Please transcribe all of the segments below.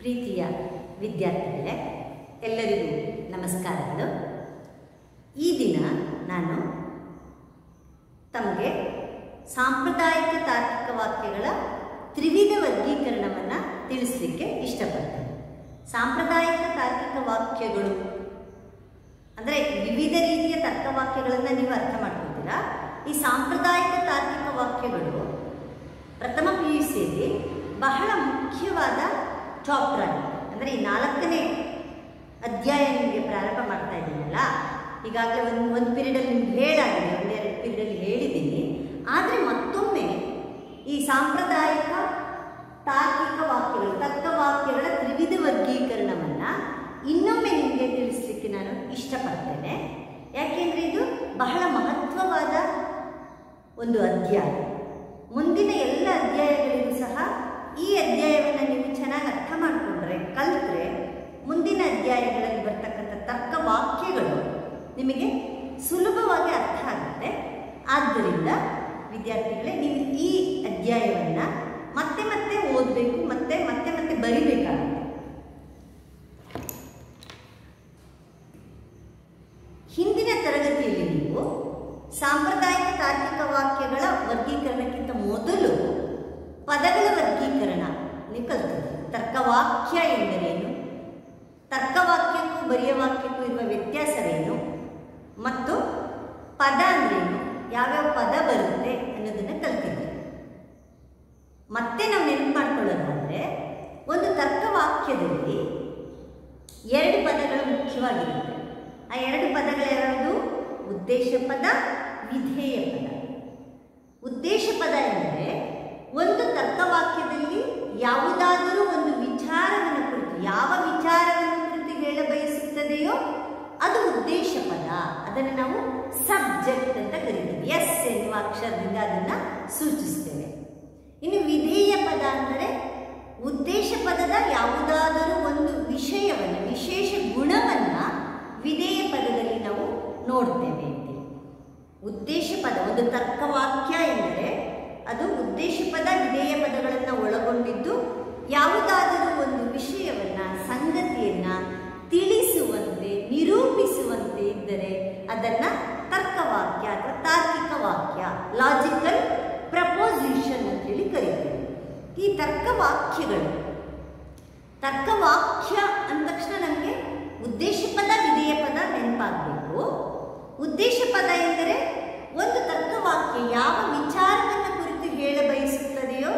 ಪ್ರೀತಿಯ ವಿದ್ಯಾರ್ಥಿಗಳೇ, ಎಲ್ಲರಿಗೂ ನಮಸ್ಕಾರಗಳು. ಈ ದಿನ ನಾನು ತಮಗೆ ಸಾಂಪ್ರದಾಯಿಕ ತಾರ್ಕಿಕ ವಾಕ್ಯಗಳ ತ್ರಿವಿಧ ವರ್ಗೀಕರಣವನ್ನು ತಿಳಿಸಲಿಕ್ಕೆ ಇಷ್ಟಪಡ್ತೇನೆ. ಸಾಂಪ್ರದಾಯಿಕ ತಾರ್ಕಿಕ ವಾಕ್ಯಗಳು ಅಂದರೆ ವಿವಿಧ ರೀತಿಯ ತರ್ಕವಾಕ್ಯಗಳನ್ನು ನೀವು ಅರ್ಥ ಮಾಡ್ಕೊತೀರಾ. ಈ ಸಾಂಪ್ರದಾಯಿಕ ತಾರ್ಕಿಕ ವಾಕ್ಯಗಳು ಪ್ರಥಮ PUCಯಲ್ಲಿ ಬಹಳ ಮುಖ್ಯವಾದ ಚಾಪ್ಟರ್ ಆಗಿದೆ. ಅಂದರೆ ಈ 4ನೇ ಅಧ್ಯಾಯ ನಿಮಗೆ ಪ್ರಾರಂಭ ಮಾಡ್ತಾ ಇದ್ದೀನಲ್ಲ, ಈಗಾಗಲೇ ಒಂದು ಪೀರಿಯಡಲ್ಲಿ ನಿಮ್ಗೆ ಹೇಳಾಗಿದೆ, 1-2 ಪೀರಿಯಡಲ್ಲಿ ಹೇಳಿದ್ದೀನಿ. ಆದರೆ ಮತ್ತೊಮ್ಮೆ ಈ ಸಾಂಪ್ರದಾಯಿಕ ತಾರ್ಕಿಕ ವಾಕ್ಯಗಳು, ತರ್ಕವಾಕ್ಯಗಳ ತ್ರಿವಿಧ ವರ್ಗೀಕರಣವನ್ನು ಇನ್ನೊಮ್ಮೆ ನಿಮಗೆ ತಿಳಿಸ್ಲಿಕ್ಕೆ ನಾನು ಇಷ್ಟಪಡ್ತೇನೆ. ಯಾಕೆಂದರೆ ಇದು ಬಹಳ ಮಹತ್ವವಾದ ಒಂದು ಅಧ್ಯಾಯ. ಮುಂದಿನ ಎಲ್ಲ ಅಧ್ಯಾಯಗಳಿಗೂ ಸಹ ಈ ಅಧ್ಯಾಯವನ್ನು ನೀವು ಚೆನ್ನಾಗಿ ಅರ್ಥ ಮಾಡಿಕೊಂಡ್ರೆ, ಕಲಿತ್ರೆ, ಮುಂದಿನ ಅಧ್ಯಾಯಗಳಲ್ಲಿ ಬರ್ತಕ್ಕಂಥ ತರ್ಕವಾಕ್ಯಗಳು ನಿಮಗೆ ಸುಲಭವಾಗಿ ಅರ್ಥ ಆಗುತ್ತೆ. ಆದ್ದರಿಂದ ವಿದ್ಯಾರ್ಥಿಗಳೇ, ನೀವು ಈ ಅಧ್ಯಾಯವನ್ನು ಮತ್ತೆ ಮತ್ತೆ ಓದಬೇಕು, ಮತ್ತೆ ಬರಿಬೇಕಾಗುತ್ತೆ. ಹಿಂದಿನ ತರಗತಿಯಲ್ಲಿ ನೀವು ಸಾಂಪ್ರದಾಯಿಕ ತಾರ್ಕಿಕ ವಾಕ್ಯಗಳ ವರ್ಗೀಕರಣಕ್ಕಿಂತ ಮೊದಲು ಪದಗಳ ವರ್ಗೀಕರಣ ನೀವು ಕಲಿತಿದ್ದೀರಿ. ತರ್ಕವಾಕ್ಯ ಎಂದರೇನು, ತರ್ಕವಾಕ್ಯಕ್ಕೂ ಬರೆಯ ವಾಕ್ಯಕ್ಕೂ ಇರುವ ವ್ಯತ್ಯಾಸವೇನು, ಮತ್ತು ಪದ ಅಂದ್ರೇನು, ಯಾವ್ಯಾವ ಪದ ಬರುತ್ತೆ ಅನ್ನೋದನ್ನು ಕಲಿತಿದ್ದೀರಿ. ಮತ್ತೆ ನಾವು ನೆನಪು ಮಾಡ್ಕೊಳ್ಳೋದಾದರೆ, ಒಂದು ತರ್ಕವಾಕ್ಯದಲ್ಲಿ 2 ಪದಗಳು ಮುಖ್ಯವಾಗಿರುತ್ತೆ. ಆ 2 ಪದಗಳ್ಯಾವುದು? ಉದ್ದೇಶ ಪದ, ವಿಧೇಯ ಪದ. ಉದ್ದೇಶ ಪದ ಎಂದರೆ ಒಂದು ತರ್ಕವಾಕ್ಯದಲ್ಲಿ ಯಾವುದಾದರೂ ಒಂದು ವಿಚಾರವನ್ನು ಕುರಿತು, ಯಾವ ವಿಚಾರವನ್ನು ಕುರಿತು ಹೇಳ ಬಯಸುತ್ತದೆಯೋ ಅದು ಉದ್ದೇಶ ಪದ. ಅದನ್ನು ನಾವು ಸಬ್ಜೆಕ್ಟ್ ಅಂತ ಕರಿತೀವಿ. ಎಸ್ ಎನ್ನುವ ಅಕ್ಷರದಿಂದ ಅದನ್ನು ಸೂಚಿಸ್ತೇವೆ. ಇನ್ನು ವಿಧೇಯ ಪದ ಅಂದರೆ ಉದ್ದೇಶ ಪದದ ಯಾವುದಾದರೂ ಒಂದು ವಿಷಯವನ್ನು, ವಿಶೇಷ ಗುಣವನ್ನು ವಿಧೇಯ ಪದದಲ್ಲಿ ನಾವು ನೋಡ್ತೇವೆ ಅಂತೇಳಿ. ಉದ್ದೇಶ ಪದ, ಒಂದು ತರ್ಕವಾಕ್ಯ ಎಂದರೆ ಅದು ಉದ್ದೇಶ ಪದ, ವಿಧೇಯ ಪದಗಳನ್ನು ಒಳಗೊಂಡಿದ್ದು ಯಾವುದಾದರೂ ಒಂದು ವಿಷಯವನ್ನು, ಸಂಗತಿಯನ್ನು ತಿಳಿಸುವಂತೆ, ನಿರೂಪಿಸುವಂತೆ ಇದ್ದರೆ ಅದನ್ನು ತರ್ಕವಾಕ್ಯ ಅಥವಾ ತಾರ್ಕಿಕ ವಾಕ್ಯ, ಲಾಜಿಕಲ್ ಪ್ರಪೋಸಿಷನ್ ಅಂತೇಳಿ ಕರೀತೇವೆ. ಈ ತರ್ಕವಾಕ್ಯಗಳು, ತರ್ಕವಾಕ್ಯ ಅಂದ ತಕ್ಷಣ ನಮಗೆ ಉದ್ದೇಶ ಪದ, ವಿಧೇಯ ಪದ ನೆನಪಾಗಬೇಕು. ಉದ್ದೇಶ ಪದ ಎಂದರೆ ಒಂದು ತರ್ಕವಾಕ್ಯ ಯಾವ ವಿಚಾರವನ್ನು ಕುರಿತು ಹೇಳ ಬಯಸುತ್ತದೆಯೋ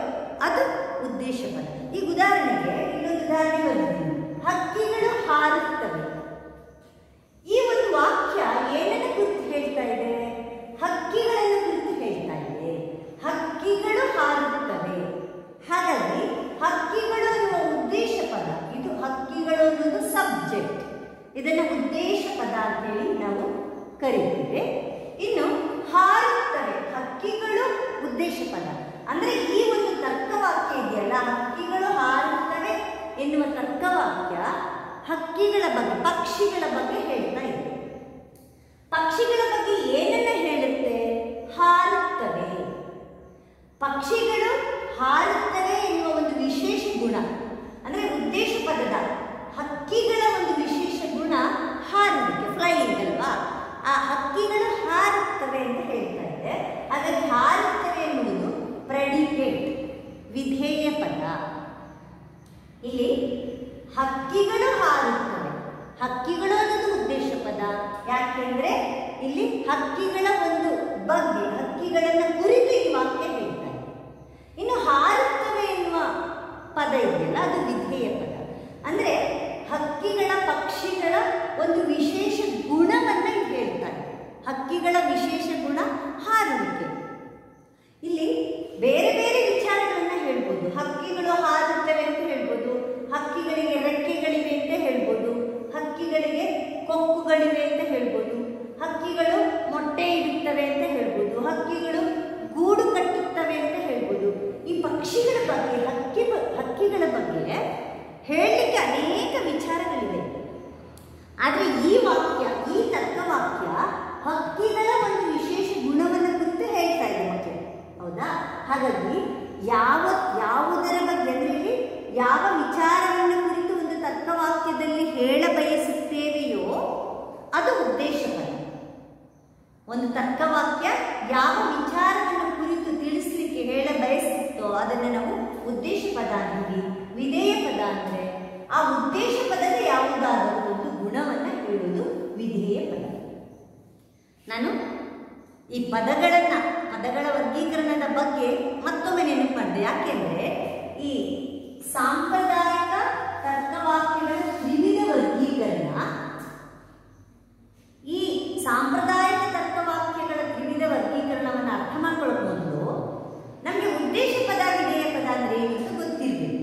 ಅದು ಉದ್ದೇಶ ಪದ. ಈಗ ಉದಾಹರಣೆಗೆ ಇನ್ನೊಂದು ಉದಾಹರಣೆ ಬರ್ತೀನಿ. ಹಕ್ಕಿಗಳು ಹಾರುತ್ತವೆ. ಈ ಒಂದು ವಾಕ್ಯ ಏನನ್ನು ಕುರಿತು ಹೇಳ್ತಾ ಇದೆ? ಹಕ್ಕಿಗಳನ್ನು ಕುರಿತು ಹೇಳ್ತಾ ಇದೆ. ಹಕ್ಕಿಗಳು ಹಾರುತ್ತವೆ. ಹಾಗಾಗಿ ಹಕ್ಕಿಗಳು ಅನ್ನುವ ಉದ್ದೇಶ ಪದ, ಇದು ಹಕ್ಕಿಗಳು ಅನ್ನೋದು ಸಬ್ಜೆಕ್ಟ್, ಇದನ್ನು ಉದ್ದೇಶ ಪದ ಅಂತೇಳಿ ನಾವು ಕರೀತೇವೆ. ಇನ್ನು ಹಾರುತ್ತವೆ, ಹಕ್ಕಿಗಳು ಉದ್ದೇಶ ಪದ. ಅಂದ್ರೆ ಈ ಒಂದು ತರ್ಕವಾಕ್ಯ ಇದೆಯಲ್ಲ, ಹಕ್ಕಿಗಳು ಹಾರುತ್ತವೆ ಎನ್ನುವ ತರ್ಕವಾಕ್ಯ ಹಕ್ಕಿಗಳ ಬಗ್ಗೆ, ಪಕ್ಷಿಗಳ ಬಗ್ಗೆ ಹೇಳ್ತಾ ಇದೆ. ಪಕ್ಷಿಗಳ ಬಗ್ಗೆ ಏನನ್ನ ಹೇಳುತ್ತೆ? ಹಾರುತ್ತವೆ. ಪಕ್ಷಿಗಳು ಹಾರುತ್ತವೆ ಎನ್ನುವ ಒಂದು ವಿಶೇಷ ಗುಣ, ಅಂದ್ರೆ ಉದ್ದೇಶ ಪದದ ಹಕ್ಕಿಗಳ ಒಂದು ವಿಶೇಷ ಗುಣ ಹಾರುವಿಕೆ, ಫ್ಲೈಯಿಂಗ್ ಅಲ್ವಾ? ಆ ಹಕ್ಕಿಗಳು ಹಾರುತ್ತವೆ ಅಂತ ಹೇಳ್ತಾ ಇದೆ. ಹಾಗಾಗಿ ಹಾರುತ್ತವೆ ಎನ್ನುವುದು ಪ್ರೆಡಿಕೇಟ್, ವಿಧೇಯ ಪದ. ಇಲ್ಲಿ ಹಕ್ಕಿಗಳು ಹಾರುತ್ತವೆ, ಹಕ್ಕಿಗಳು ಅನ್ನೋದು ಉದ್ದೇಶ ಪದ. ಯಾಕೆಂದ್ರೆ ಇಲ್ಲಿ ಹಕ್ಕಿಗಳ ಒಂದು ಬಗ್ಗೆ, ಹಕ್ಕಿಗಳನ್ನು ಕುರಿತು ಈ ವಾಕ್ಯ ಹೇಳ್ತಾ ಇದೆ. ಇನ್ನು ಹಾರುತ್ತವೆ ಎನ್ನುವ ಪದ ಇದೆಯಲ್ಲ, ಅದು ವಿಧೇಯ ಪದ. ಅಂದ್ರೆ ಹಕ್ಕಿಗಳ, ಪಕ್ಷಿಗಳ ಒಂದು ವಿಶೇಷ ಗುಣವನ್ನು ಹೇಳ್ತಾ ಇದೆ. ಹಕ್ಕಿಗಳ ವಿಶೇಷ ಗುಣ ಹಾರುವಿಕೆ. ಇಲ್ಲಿ ಬೇರೆ ಬೇರೆ ವಿಚಾರಗಳನ್ನ ಹೇಳ್ಬೋದು. ಹಕ್ಕಿಗಳು ಹಾರುತ್ತವೆ ಅಂತ ಹೇಳ್ಬೋದು, ಹಕ್ಕಿಗಳಿಗೆ ರೆಕ್ಕೆಗಳಿವೆ ಅಂತ ಹೇಳ್ಬೋದು, ಹಕ್ಕಿಗಳಿಗೆ ಕೊಕ್ಕುಗಳಿವೆ ಅಂತ ಹೇಳ್ಬೋದು, ಹಕ್ಕಿಗಳು ಮೊಟ್ಟೆ ಇಡುತ್ತವೆ ಅಂತ ಹೇಳ್ಬೋದು, ಹಕ್ಕಿಗಳು ಗೂಡು ಕಟ್ಟುತ್ತವೆ ಅಂತ ಹೇಳ್ಬೋದು. ಈ ಪಕ್ಷಿಗಳ ಬಗ್ಗೆ, ಹಕ್ಕಿಗಳ ಬಗ್ಗೆ ಹೇಳಲಿಕ್ಕೆ ಅನೇಕ ವಿಚಾರಗಳಿವೆ. ಆದರೆ ಈ ವಾಕ್ಯ, ಈ ತರ್ಕವಾಕ್ಯ ಹಕ್ಕಿಗಳ ಒಂದು ವಿಶೇಷ ಗುಣವನ್ನು ಕುರಿತು ಹೇಳ್ತಾ ಇದೆ ಮಕ್ಕಳು, ಹೌದಾ? ಹಾಗಾಗಿ ಯಾವುದರ ಬಗ್ಗೆ ಅಂದರೆ ಯಾವ ವಿಚಾರವನ್ನು ಕುರಿತು ಹೇಳ ಬಯಸುತ್ತೇವೆಯೋ ಅದು ಉದ್ದೇಶ ಪದ. ಒಂದು ತರ್ಕವಾಕ್ಯ ಯಾವ ವಿಚಾರವನ್ನು ಕುರಿತು ತಿಳಿಸ್ಲಿಕ್ಕೆ ಹೇಳ ಬಯಸುತ್ತೋ ಅದನ್ನು ನಾವು ಉದ್ದೇಶ ಪದ ಅಂತೀವಿ. ವಿಧೇಯ ಪದ ಅಂದರೆ ಆ ಉದ್ದೇಶ ಪದದ ಯಾವುದಾದರೂ ಒಂದು ಗುಣವನ್ನು ಹೇಳುವುದು ವಿಧೇಯ ಪದ. ನಾನು ಈ ಪದಗಳ ವರ್ಗೀಕರಣದ ಬಗ್ಗೆ ಮತ್ತೊಮ್ಮೆ ನೆನಪು ಮಾಡಿದೆ. ಯಾಕೆಂದ್ರೆ ಈ ಸಾಂಪ್ರದಾಯಿಕ ತರ್ಕವಾಕ್ಯಗಳ ತ್ರಿವಿಧ ವರ್ಗೀಕರಣ, ಈ ಸಾಂಪ್ರದಾಯಿಕ ತರ್ಕವಾಕ್ಯಗಳ ತ್ರಿವಿಧ ವರ್ಗೀಕರಣವನ್ನು ಅರ್ಥ ಮಾಡ್ಕೊಳ್ಳೋಕೆ ಮೊದಲು ನಮಗೆ ಉದ್ದೇಶ ಪದ ವಿಧೇಯ ಪದ ಅಂದ್ರೆ ಏನಂತ ಗೊತ್ತಿರಬೇಕು.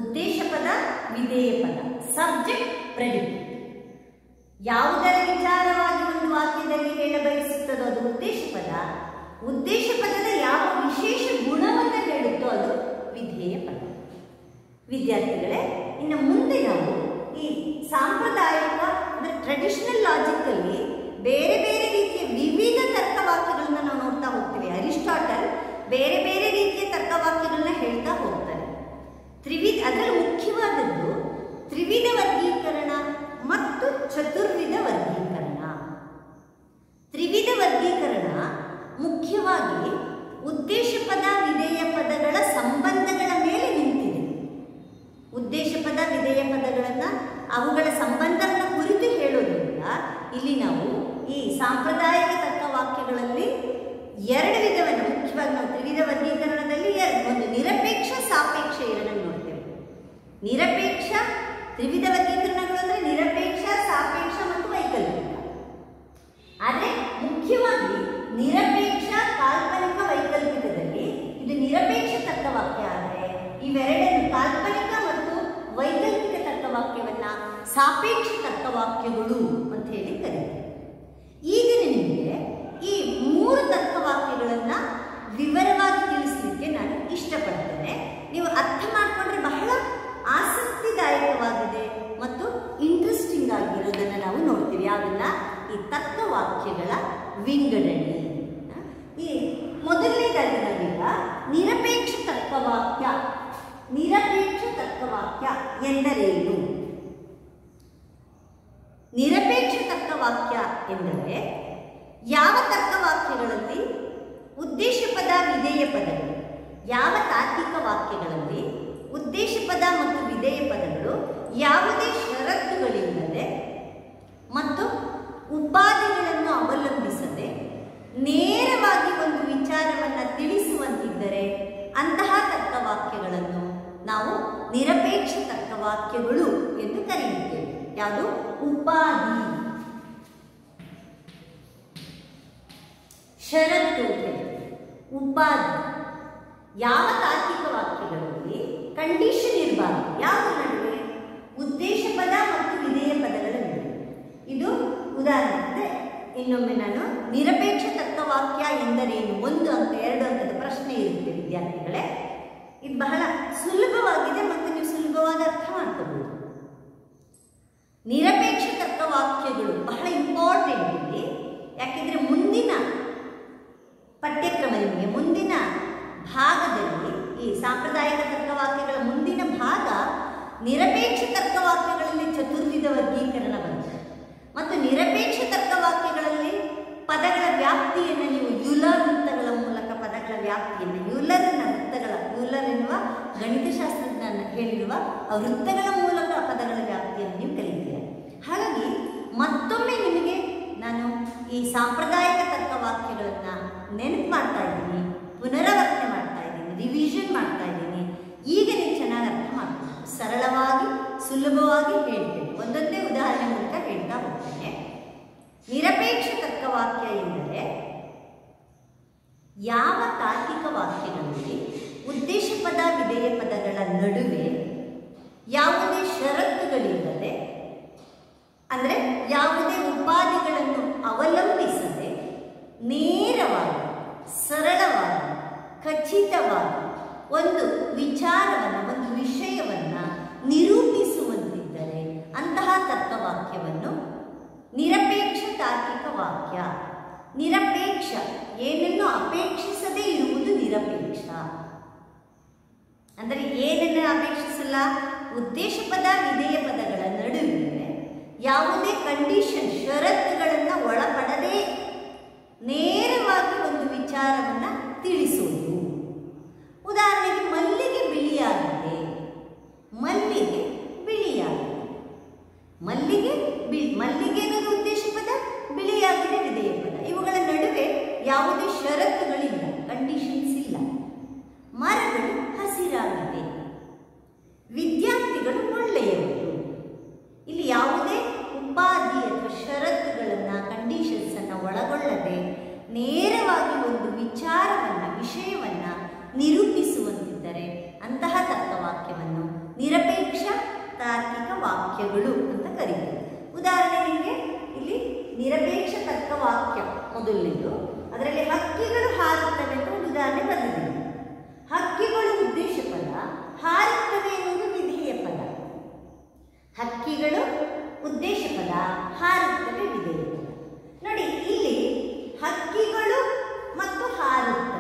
ಉದ್ದೇಶ ಪದ ವಿಧೇಯ ಪದ, ಸಬ್ಜೆಕ್ಟ್ ಪ್ರೆಡಿಕೇಟ್. ಯಾವುದರ ವಿಚಾರವಾಗಿ ಒಂದು ವಾಕ್ಯದಲ್ಲಿ ಹೇಳ ಬಯಸುತ್ತದೋ ಅದು ಉದ್ದೇಶ ಪದ. ಉದ್ದೇಶ ಪದದ ಯಾವ ವಿಶೇಷ ಗುಣವನ್ನು ಹೇಳುತ್ತೋ ಅದು ವಿಧೇಯ ಪದ. ವಿದ್ಯಾರ್ಥಿಗಳೇ, ಇನ್ನು ಮುಂದೆ ನಾವು ಈ ಸಾಂಪ್ರದಾಯಿಕ ಅಂದರೆ ಟ್ರೆಡಿಷನಲ್ ಲಾಜಿಕಲ್ಲಿ ಬೇರೆ ಬೇರೆ ರೀತಿಯ ವಿವಿಧ ತರ್ಕವಾಕ್ಯಗಳನ್ನ ನಾವು ನೋಡ್ತಾ ಹೋಗ್ತೀವಿ. ಅರಿಸ್ಟಾಟಲ್ ಬೇರೆ ಬೇರೆ ರೀತಿಯ ತರ್ಕವಾಕ್ಯಗಳನ್ನ ಹೇಳ್ತಾ ಹೋಗ್ತಾರೆ. ಅದರಲ್ಲಿ ಮುಖ್ಯವಾದದ್ದು ತ್ರಿವಿಧ ವರ್ಗೀಕರಣ ಮತ್ತು ಚತುರ್ವಿಧ ವರ್ಗೀಕರಣ. ತ್ರಿವಿಧ ವರ್ಗೀಕರಣ ಮುಖ್ಯವಾಗಿ ಉದ್ದೇಶ ಪದ ವಿಧೇಯ ಪದಗಳ ಸಂಬಂಧಗಳ ಮೇಲೆ ನಿಂತಿದೆ. ಉದ್ದೇಶ ಪದ ವಿಧೇಯ ಪದಗಳನ್ನು ಅವುಗಳ ಸಂಬಂಧವನ್ನು ಕುರಿತು ಹೇಳೋದ್ರಿಂದ ಇಲ್ಲಿ ನಾವು ಈ ಸಾಂಪ್ರದಾಯಿಕ ತರ್ಕವಾಕ್ಯಗಳಲ್ಲಿ ಎರಡು ವಿಧವನ್ನು ಮುಖ್ಯವಾಗಿ ನಾವು ತ್ರಿವಿಧ ವರ್ಗೀಕರಣದಲ್ಲಿ ಒಂದು ನಿರಪೇಕ್ಷ, ಸಾಪೇಕ್ಷ ಎರಡನ್ನು ನೋಡ್ತೇವೆ. ನಿರಪೇಕ್ಷ ತ್ರಿವಿಧ ವರ್ಗೀಕರಣಗಳು ಅಂದರೆ ನಿರಪೇಕ್ಷ, ಸಾಪೇಕ್ಷ ಮತ್ತು ವೈಕಲ್ಪಿಕ. ಆದರೆ ಮುಖ್ಯವಾಗಿ ನಿರಪೇಕ್ಷ, ಕಾಲ್ಪನಿಕ, ವೈಕಲ್ಪಿಕದಲ್ಲಿ ಇದು ನಿರಪೇಕ್ಷ ತರ್ಕವಾಕ್ಯ. ಆದರೆ ಇವೆರಡನ್ನು ಕಾಲ್ಪನಿಕ ಮತ್ತು ವೈಕಲ್ಪಿಕ ತರ್ಕವಾಕ್ಯವನ್ನ ಸಾಪೇಕ್ಷ ತರ್ಕವಾಕ್ಯಗಳು ಅಂತ ಹೇಳಿ ಕರೀತಾರೆ. ಈಗ ನಿಮಗೆ ಈ ಮೂರು ತರ್ಕವಾಕ್ಯಗಳನ್ನ ವಿವರವಾಗಿ ತಿಳಿಸಲಿಕ್ಕೆ ನಾನು ಇಷ್ಟಪಡ್ತೇನೆ. ನೀವು ಅರ್ಥ ಮಾಡಿಕೊಂಡ್ರೆ ಬಹಳ ಆಸಕ್ತಿದಾಯಕವಾಗಿದೆ ಮತ್ತು ಇಂಟ್ರೆಸ್ಟಿಂಗ್ ಆಗಿರೋದನ್ನು ನಾವು ನೋಡ್ತೀವಿ. ಅದನ್ನ ಈ ತರ್ಕವಾಕ್ಯಗಳ ವಿಂಗಡಣೆ. ಈ ಮೊದಲನೇದಾಗಿ ನಾವೀಗ ನಿರಪೇಕ್ಷ ತರ್ಕವಾಕ್ಯ. ನಿರಪೇಕ್ಷ ತರ್ಕವಾಕ್ಯ ಎಂದರೇನು? ನಿರಪೇಕ್ಷ ತರ್ಕವಾಕ್ಯ ಎಂದರೆ ಯಾವ ತರ್ಕವಾಕ್ಯಗಳಲ್ಲಿ ಉದ್ದೇಶ ಪದ ವಿಧೇಯ ಪದಗಳು, ಯಾವ ತಾರ್ಕಿಕ ವಾಕ್ಯಗಳಲ್ಲಿ ಉದ್ದೇಶ ಪದ ಮತ್ತು ವಿಧೇಯ ಪದಗಳು ಯಾವುದೇ ಷರತ್ತುಗಳಿಲ್ಲದೆ ಮತ್ತು ಉಪಾಧಿಗಳನ್ನು ಅವಲಂಬಿಸದೆ ನೇರವಾಗಿ ಒಂದು ವಿಚಾರವನ್ನು ತಿಳಿಸುವಂತಿದ್ದರೆ ಅಂತಹ ತರ್ಕವಾಕ್ಯಗಳನ್ನು ನಾವು ನಿರಪೇಕ್ಷ ತರ್ಕವಾಕ್ಯಗಳು ಎಂದು ಕರೆಯುತ್ತೇವೆ. ಯಾವುದು? ಉಪಾಧಿ, ಷರತ್ತು, ಉಪಾಧಿ. ಯಾವ ತಾರ್ಕಿಕ ವಾಕ್ಯಗಳಲ್ಲಿ ಕಂಡೀಷನ್ ಇರಬಾರದು. ಯಾವ ನಡುವೆ? ಉದ್ದೇಶ ಪದ ಮತ್ತು ವಿಧೇಯ ಪದಗಳ ನಡುವೆ. ಇದು ಉದಾಹರಣೆ. ಇನ್ನೊಮ್ಮೆ ನಾನು ನಿರಪೇಕ್ಷ ತರ್ಕವಾಕ್ಯ ಎಂದರೇನು 1 ಅಂಕ 2 ಅಂಕದ ಪ್ರಶ್ನೆ ಇರುತ್ತೆ ವಿದ್ಯಾರ್ಥಿಗಳೇ. ಇದು ಬಹಳ ಸುಲಭವಾಗಿದೆ ಮತ್ತು ನೀವು ಸುಲಭವಾಗಿ ಅರ್ಥ ಮಾಡ್ಕೋಬಹುದು. ನಿರಪೇಕ್ಷ ತರ್ಕವಾಕ್ಯಗಳು ಬಹಳ ಇಂಪಾರ್ಟೆಂಟ್ ಇಲ್ಲಿ. ಯಾಕೆಂದ್ರೆ ಮುಂದಿನ ಪಠ್ಯಕ್ರಮ, ನಿಮಗೆ ಮುಂದಿನ ಭಾಗದಲ್ಲಿ ಈ ಸಾಂಪ್ರದಾಯಿಕ ತರ್ಕವಾಕ್ಯಗಳ ಮುಂದಿನ ಭಾಗ ನಿರಪೇಕ್ಷ ತರ್ಕವಾಕ್ಯಗಳಲ್ಲಿ ಚತುರ್ವಿಧ ವರ್ಗೀಕರಣ ಬರುತ್ತೆ. ಮತ್ತು ನಿರಪೇಕ್ಷ ತರ್ಕವಾಕ್ಯಗಳಲ್ಲಿ ಪದಗಳ ವ್ಯಾಪ್ತಿಯನ್ನು ನೀವು ಯೂಲರ್ ವೃತ್ತಗಳ ಮೂಲಕ ಪದಗಳ ವ್ಯಾಪ್ತಿಯನ್ನು ಯೂಲರ್ ಎನ್ನುವ ಗಣಿತಶಾಸ್ತ್ರಜ್ಞ ಹೇಳಿರುವ ವೃತ್ತಗಳ ಮೂಲಕ ಪದಗಳ ವ್ಯಾಪ್ತಿಯನ್ನು ನೀವು ಕಲಿತೀರ. ಹಾಗಾಗಿ ಮತ್ತೊಮ್ಮೆ ನಿಮಗೆ ನಾನು ಈ ಸಾಂಪ್ರದಾಯಿಕ ತರ್ಕವಾಕ್ಯಗಳನ್ನು ನೆನಪು ಮಾಡ್ತಾ ಇದ್ದೀನಿ, ಪುನರಾವರ್ತನೆ ಮಾಡ್ತಾ ಇದ್ದೀನಿ, ರಿವಿಷನ್ ಮಾಡ್ತಾ ಇದ್ದೀನಿ. ಈಗ ನೀವು ಚೆನ್ನಾಗಿ ಅರ್ಥ ಮಾಡ್ಬೋದು. ಸರಳವಾಗಿ ಸುಲಭವಾಗಿ ಹೇಳ್ತೇನೆ. ಒಂದೊಂದೇ ಉದಾಹರಣೆ ಮೂಲಕ ಹೇಳ್ತಾ ಹೋಗ್ತೇನೆ. ನಿರಪೇಕ್ಷ ತರ್ಕವಾಕ್ಯ ಎಂದರೆ ಯಾವ ತಾರ್ಕಿಕ ವಾಕ್ಯಗಳಲ್ಲಿ ಉದ್ದೇಶ ಪದ ವಿಧೇಯ ಪದಗಳ ನಡುವೆ ಯಾವುದೇ ಷರತ್ತುಗಳಿಲ್ಲದೆ, ಅಂದರೆ ಯಾವುದೇ ಉಪಾಧಿಗಳನ್ನು ಅವಲಂಬಿಸದೆ ನೇರವಾಗಿ, ಸರಳವಾಗಿ, ಖಚಿತವಾಗಿ ಒಂದು ವಿಚಾರವನ್ನು, ಒಂದು ವಿಷಯವನ್ನು ನಿರೂಪಿಸುವಂತಿದ್ದರೆ ಅಂತಹ ತರ್ಕವಾಕ್ಯವನ್ನು ನಿರಪೇಕ್ಷ ತಾರ್ಕಿಕ ವಾಕ್ಯ. ನಿರಪೇಕ್ಷ, ಏನನ್ನು ಅಪೇಕ್ಷಿಸದೇ ಇರುವುದು ನಿರಪೇಕ್ಷ. ಅಂದರೆ ಏನನ್ನು ಅಪೇಕ್ಷಿಸಲ್ಲ? ಉದ್ದೇಶ ಪದ ವಿಧೇಯ ಪದಗಳ ಯಾವುದೇ ಕಂಡೀಷನ್ ಷರತ್ತುಗಳನ್ನು ಒಳಪಡದೆ ನೇರವಾಗಿ ಒಂದು ವಿಚಾರವನ್ನು ತಿಳಿಸುವುದು. ಉದಾಹರಣೆಗೆ ಮಲ್ಲಿಗೆ ಬಿಳಿಯಾಗಿದೆ, ಮಲ್ಲಿಗೆ ಬಿಳಿಯಾಗಿದೆ, ಮಲ್ಲಿಗೆ ಅನ್ನೋದು ಉದ್ದೇಶ ಪದ, ಬಿಳಿಯಾಗಿದೆ ವಿಧೇಯ ಪದ. ಇವುಗಳ ನಡುವೆ ಯಾವುದೇ ಷರತ್ತುಗಳಿಲ್ಲ, ಕಂಡೀಷನ್ಸ್ ಇಲ್ಲ. ಮರಗಳು ಹಸಿರಾಗಿದೆ, ವಿದ್ಯಾರ್ಥಿಗಳು ಒಳ್ಳೆಯವರು. ಇಲ್ಲಿ ಯಾವುದೇ ಉಪಾಧಿ ಅಥವಾ ಷರತ್ತುಗಳನ್ನು ಕಂಡೀಷನ್ಸ್ ಅನ್ನು ಒಳಗೊಳ್ಳದೆ ನೇರವಾಗಿ ಒಂದು ವಿಷಯವನ್ನು ನಿರೂಪಿಸುವಂತಿದ್ದರೆ ಅಂತಹ ತರ್ಕವಾಕ್ಯವನ್ನು ನಿರಪೇಕ್ಷ ತಾರ್ಕಿಕ ವಾಕ್ಯಗಳು ಅಂತ ಕರೀತಾರೆ. ಉದಾಹರಣೆಗೆ ಇಲ್ಲಿ ನಿರಪೇಕ್ಷ ತರ್ಕವಾಕ್ಯ ಮೊದಲನೇದು, ಅದರಲ್ಲಿ ಹಕ್ಕಿಗಳು ಹಾರುತ್ತವೆ ಅಂತ ಒಂದು ಉದಾಹರಣೆ ಬಂದಿದೆ. ಹಕ್ಕಿಗಳು ಉದ್ದೇಶ ಪದ, ಹಾರುತ್ತವೆ ಎನ್ನುವುದು ವಿಧೇಯ ಪದ. ಹಕ್ಕಿಗಳು ಉದ್ದೇಶ ಪದ, ಹಾರುತ್ತವೆ ವಿಧೇಯ ಪದ. ನೋಡಿ, ಇಲ್ಲಿ ಹಕ್ಕಿಗಳು ಮತ್ತು ಹಾರುತ್ತವೆ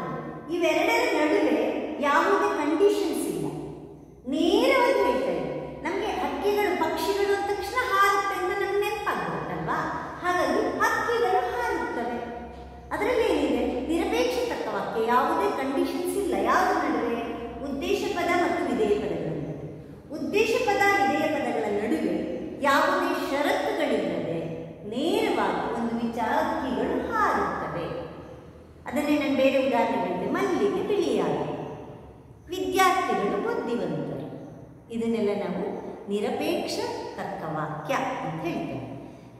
ಇವೆರಡರ ನಡುವೆ ಯಾವುದೇ ಕಂಡೀಷನ್ಸ್ ಇಲ್ಲ, ನೇರವಾಗಿ ಹೇಳ್ತಾರೆ. ನಮಗೆ ಹಕ್ಕಿಗಳು ಪಕ್ಷಿಗಳು ಅಂದ ತಕ್ಷಣ ಹಾರುತ್ತೆ ಅಂತ ನಮ್ಗೆ ನೆನಪಾಗ್ಬೇಕಲ್ವಾ? ಹಾಗಾಗಿ ಹಕ್ಕಿಗಳು ಹಾರುತ್ತವೆ. ಅದರಲ್ಲಿ ಏನಿದೆ? ನಿರಪೇಕ್ಷ ತರ್ಕವಾಕ್ಯ, ಯಾವುದೇ ಕಂಡೀಷನ್ಸ್ ಇಲ್ಲ. ಯಾವುದ್ರ ನಡುವೆ? ಉದ್ದೇಶ ಪದ ಮತ್ತು ವಿಧೇಯ ಪದಗಳ ನಡುವೆ. ಉದ್ದೇಶ ಪದ ವಿಧೇಯ ಪದಗಳ ನಡುವೆ ಯಾವುದೇ ಷರತ್ತುಗಳಿಲ್ಲದೆ ನೇರವಾಗಿ ಒಂದು ವಿಚಾರ ಹಕ್ಕಿಗಳು ಹಾರುತ್ತವೆ. ಅದನ್ನೇ ನಾನು ಬೇರೆ ಉದಾಹರಣೆ ಹೇಳಿದೆ. ಮಲ್ಲಿಗೆ ಬಿಳಿಯಾಗಿದೆ, ವಿದ್ಯಾರ್ಥಿಗಳು ಬುದ್ಧಿವಂತರು. ಇದನ್ನೆಲ್ಲ ನಾವು ನಿರಪೇಕ್ಷ ತರ್ಕವಾಕ್ಯ ಅಂತ ಹೇಳ್ತೇವೆ.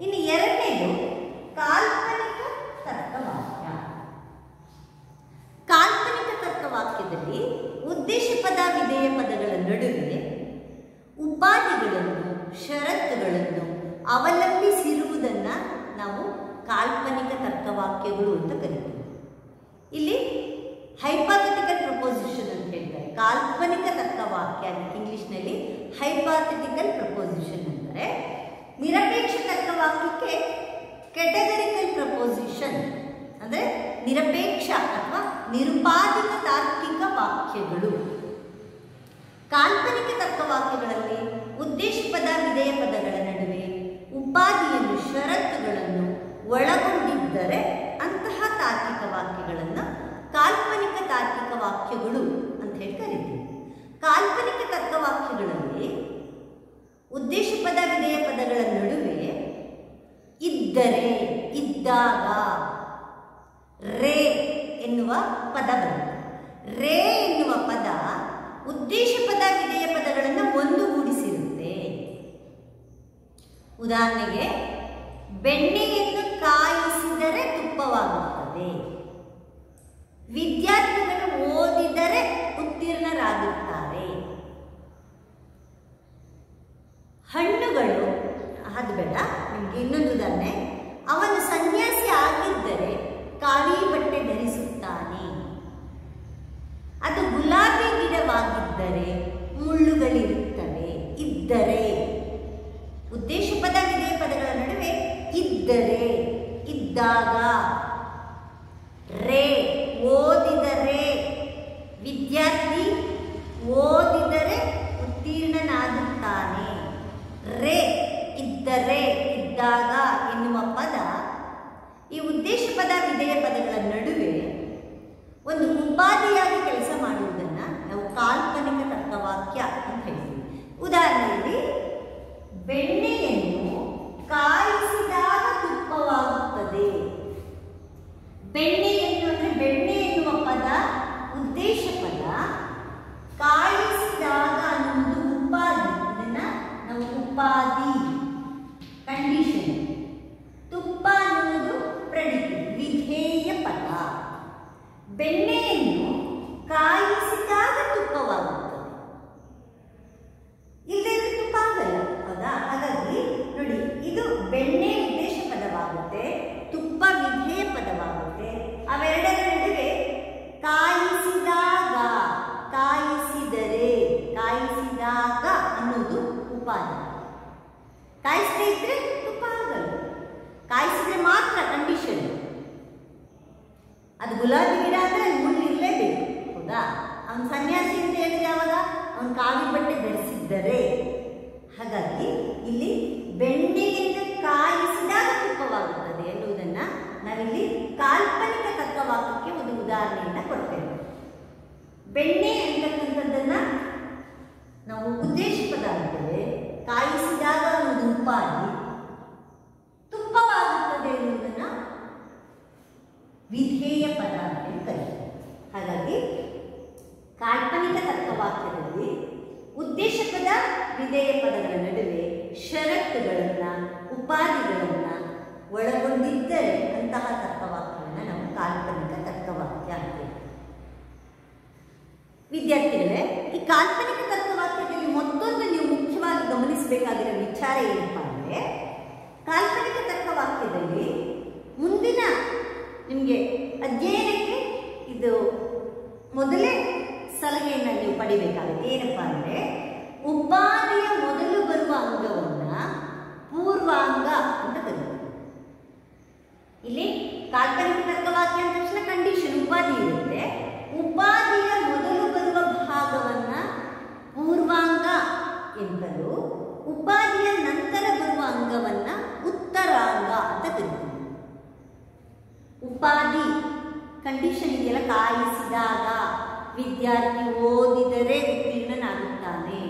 ಇನ್ನು ಎರಡನೇದು ಕಾಲ್ಪನಿಕ ತರ್ಕವಾಕ್ಯ. ಕಾಲ್ಪನಿಕ ತರ್ಕವಾಕ್ಯದಲ್ಲಿ ಉದ್ದೇಶ ಪದ ವಿಧೇಯ ಪದಗಳ ನಡುವೆ ಉಪಾಧಿಗಳನ್ನು ಷರತ್ತುಗಳನ್ನು ಅವಲಂಬಿಸಿರುವುದನ್ನು ನಾವು ಕಾಲ್ಪನಿಕ ತರ್ಕವಾಕ್ಯಗಳು ಅಂತ ಕರಿತೀವಿ. ಇಲ್ಲಿ ಹೈಪಾಥೆಟಿಕಲ್ ಪ್ರಪೋಸಿಷನ್ ಅಂತ ಹೇಳ್ತಾರೆ. ಕಾಲ್ಪನಿಕ ತರ್ಕವಾಕ್ಯ ಇಂಗ್ಲಿಷ್ನಲ್ಲಿ ಹೈಪಾಥೆಟಿಕಲ್ ಪ್ರಪೋಸಿಷನ್ ಅಂತಾರೆ. ನಿರಪೇಕ್ಷ ತರ್ಕವಾಕ್ಯಕ್ಕೆ ಕೆಟಗರಿಕಲ್ ಪ್ರಪೋಸಿಷನ್ ಅಂದರೆ ನಿರಪೇಕ್ಷ ಅಥವಾ ನಿರುಪಾಧಿಕ ತಾರ್ಕಿಕ ವಾಕ್ಯಗಳು. ಕಾಲ್ಪನಿಕ ತರ್ಕವಾಕ್ಯಗಳಲ್ಲಿ ಉದ್ದೇಶ ಪದ ವಿಧೇಯ ಪದಗಳ ನಡುವೆ ಉಪಾಧಿಯನ್ನು ಷರತ್ತುಗಳನ್ನು ಒಳಗೊಂಡಿದ್ದರೆ ಅಂತಹ ತಾರ್ಕಿಕ ವಾಕ್ಯಗಳನ್ನು ಕಾಲ್ಪನಿಕ ತಾರ್ಕಿಕ ವಾಕ್ಯಗಳು ಅಂತ ಹೇಳಿ ಕರಿತೀವಿ. ಕಾಲ್ಪನಿಕ ತರ್ಕವಾಕ್ಯಗಳಲ್ಲಿ ಉದ್ದೇಶ ಪದ ವಿಧೇಯ ಪದಗಳ ನಡುವೆ ಇದ್ದರೆ, ಇದ್ದಾಗ, ರೇ ಎನ್ನುವ ಪದ ಬರುತ್ತೆ. ರೇ ಎನ್ನುವ ಪದ ಉದ್ದೇಶ ಪದ ವಿಧೇಯ ಪದಗಳನ್ನು ಒಂದುಗೂಡಿಸಿರುತ್ತೆ. ಉದಾಹರಣೆಗೆ, ಬೆಣ್ಣೆಯನ್ನು ಕಾಯಿಸಿದರೆ ತುಪ್ಪವಾಗುತ್ತದೆ, ವಿದ್ಯಾರ್ಥಿಗಳು ಓದಿದರೆ ಉತ್ತೀರ್ಣರಾಗುತ್ತಾರೆ. ಹಣ್ಣುಗಳು, ಅದು ಬೇಡ, ನಿಮಗೆ ಇನ್ನೊಂದು ಉದಾಹರಣೆ. ಅವನು ಸನ್ಯಾಸಿ ಆಗಿದ್ದರೆ ಕಾವಿ ಬಟ್ಟೆ ಧರಿಸುತ್ತಾನೆ, ಅದು ಗುಲಾಬಿ ಗಿಡವಾಗಿದ್ದರೆ ಮುಳ್ಳುಗಳಿರುತ್ತವೆ. ಇದ್ದರೆ, ಉದ್ದೇಶ ಪದ ವಿಧೇಯ ಪದಗಳ ನಡುವೆ ಇದ್ದರೆ, ಇದ್ದಾಗ, ರೇ ಓದಿದರೆ, ವಿದ್ಯಾರ್ಥಿ ಓದಿದರೆ ಉತ್ತೀರ್ಣನಾಗುತ್ತಾನೆ. ರೇ ಇದ್ದರೆ, ಇದ್ದಾಗ ಎನ್ನುವ ಪದ ಈ ಉದ್ದೇಶ ಪದ ವಿಧೇಯ ಪದಗಳ ನಡುವೆ ಒಂದು ಉಪಾಧಿಯಾಗಿ ಕೆಲಸ ಮಾಡುವುದನ್ನು ನಾವು ಕಾಲ್ಪನಿಕ ತರ್ಕವಾಕ್ಯ ಅಂತ ಹೇಳ್ತೀವಿ. ಉದಾಹರಣೆಯಲ್ಲಿ, ಬೆಣ್ಣೆಯನ್ನು ಕಾಯಿಸಿದಾಗ ತುಪ್ಪವಾಗುತ್ತದೆ. ಬೆಣ್ಣೆಯನ್ನು ಅಂದರೆ ಬೆಣ್ಣೆ ಎನ್ನುವ ಪದ ಉದ್ದೇಶ ಪದ, ಕಾಯಿಸಿದಾಗ ಅನ್ನುವುದು ಉಪಾಧಿ. ಇದನ್ನು ನಾವು ಉಪಾಧಿ, ಕಂಡೀಷನ್. ತುಪ್ಪ ಅನ್ನುವುದು ಪ್ರೆಡಿಕೇಟ್, ವಿಧೇಯ ಪದ. ಬೆಣ್ಣೆಯನ್ನು ಕಾಯಿಸಿದಾಗ ತುಪ್ಪವಾಗುತ್ತದೆ, ಇಲ್ಲದೆ ತುಪ್ಪ ಆಗಲ್ಲ, ಹೌದಾ? ಹಾಗಾಗಿ ನೋಡಿ, ಇದು ಬೆಣ್ಣೆ ಉದ್ದೇಶ ಪದವಾಗುತ್ತೆ, ತುಪ್ಪ ವಿಧೇಯ ಪದವಾಗುತ್ತೆ. ಅವೆರಡರ ನಡುವೆ ಕಾಯಿಸಿದಾಗ, ಕಾಯಿಸಿದರೆ, ಕಾಯಿಸಿದಾಗ ಅನ್ನೋದು ಉಪಾಧಿ. ಕಾಯಿಸದೇ ಇದ್ರೆ ತುಪ್ಪ ಆಗಲ್ಲ, ಕಾಯಿಸಿದ್ರೆ ಮಾತ್ರ ಕಂಡೀಷನ್. ಅದು ಗುಲಾಬಿ ಗಿಡ ಅಂದರೆ ಅಲ್ಲಿ ಮುಳ್ಳು ಇರಲೇಬೇಕು, ಹೌದಾ? ಅವನು ಸನ್ಯಾಸಿ ಅಂತ ಹೇಳಿದ್ರೆ ಅವಾಗ ಅವನು ಕಾವಿ ಬಟ್ಟೆ ಧರಿಸಿದ್ದರೆ. ಹಾಗಾಗಿ ಇಲ್ಲಿ ಬೆಣ್ಣೆಯಿಂದ ನಾವಿಲ್ಲಿ ಕಾಲ್ಪನಿಕ ತರ್ಕವಾಕ್ಯಕ್ಕೆ ಒಂದು ಉದಾಹರಣೆಯನ್ನ ಕೊಡ್ತೇವೆ. ಬೆಣ್ಣೆ ಅಂತಕ್ಕಂಥದ್ದನ್ನ ನಾವು ಉದ್ದೇಶ ಪದ ಅಂತೇವೆ. ಕಾಯಿಸಿದಾಗ ಒಂದು ಉಪಾಧಿ, ತುಪ್ಪವಾಗುತ್ತದೆ ಎನ್ನುವುದನ್ನ ವಿಧೇಯ ಪದ ಅಂತ ಕರೀತಾರೆ. ಹಾಗಾಗಿ ಕಾಲ್ಪನಿಕ ತರ್ಕವಾಕ್ಯದಲ್ಲಿ ಉದ್ದೇಶ ಪದ ವಿಧೇಯ ಪದಗಳ ನಡುವೆ ಷರತ್ತುಗಳನ್ನ, ಉಪಾಧಿಗಳನ್ನ ಒಳಗೊಂಡಿದ್ದರೆ ಅಂತಹ ತರ್ಕವಾಕ್ಯವನ್ನು ನಾವು ಕಾಲ್ಪನಿಕ ತರ್ಕವಾಕ್ಯ ಅಂತೇವೆ. ವಿದ್ಯಾರ್ಥಿಗಳೇ, ಈ ಕಾಲ್ಪನಿಕ ತರ್ಕವಾಕ್ಯದಲ್ಲಿ ಮತ್ತೊಂದು ನೀವು ಮುಖ್ಯವಾಗಿ ಗಮನಿಸಬೇಕಾಗಿರೋ ವಿಚಾರ ಏನಪ್ಪಾ ಅಂದರೆ, ಕಾಲ್ಪನಿಕ ತರ್ಕವಾಕ್ಯದಲ್ಲಿ ಮುಂದಿನ ನಿಮಗೆ ಅಧ್ಯಯನಕ್ಕೆ ಇದು ಮೊದಲೇ ಸಲಹೆಯನ್ನು ನೀವು ಪಡಿಬೇಕಾಗುತ್ತೆ. ಏನಪ್ಪಾ ಅಂದರೆ, ಉಪಾಧಿಯ ಮೊದಲು ಬರುವ ಅಂಗವನ್ನ ಪೂರ್ವಾಂಗ ಅಂತ ಕರೀತಾರೆ. ಇಲ್ಲಿ ಕಾಲ್ಪನಿಕ ತರ್ಕವಾಕ್ಯ ಅಂದ ತಕ್ಷಣ ಕಂಡೀಷನ್ ಉಪಾಧಿ ಇರುತ್ತೆ. ಉಪಾಧಿಯ ಮೊದಲು ಬರುವ ಭಾಗವನ್ನ ಪೂರ್ವಾಂಗ ಎಂಬಲು, ಉಪಾಧಿಯ ನಂತರ ಬರುವ ಅಂಗವನ್ನ ಉತ್ತರಾಂಗ ಅಂತ ಕರೀತಾರೆ. ಉಪಾಧಿ ಕಂಡೀಷನ್ ಇದೆಯಲ್ಲ, ಕಾಯಿಸಿದಾಗ ವಿದ್ಯಾರ್ಥಿ ಓದಿದರೆ ಉತ್ತೀರ್ಣನಾಗುತ್ತಾನೆ.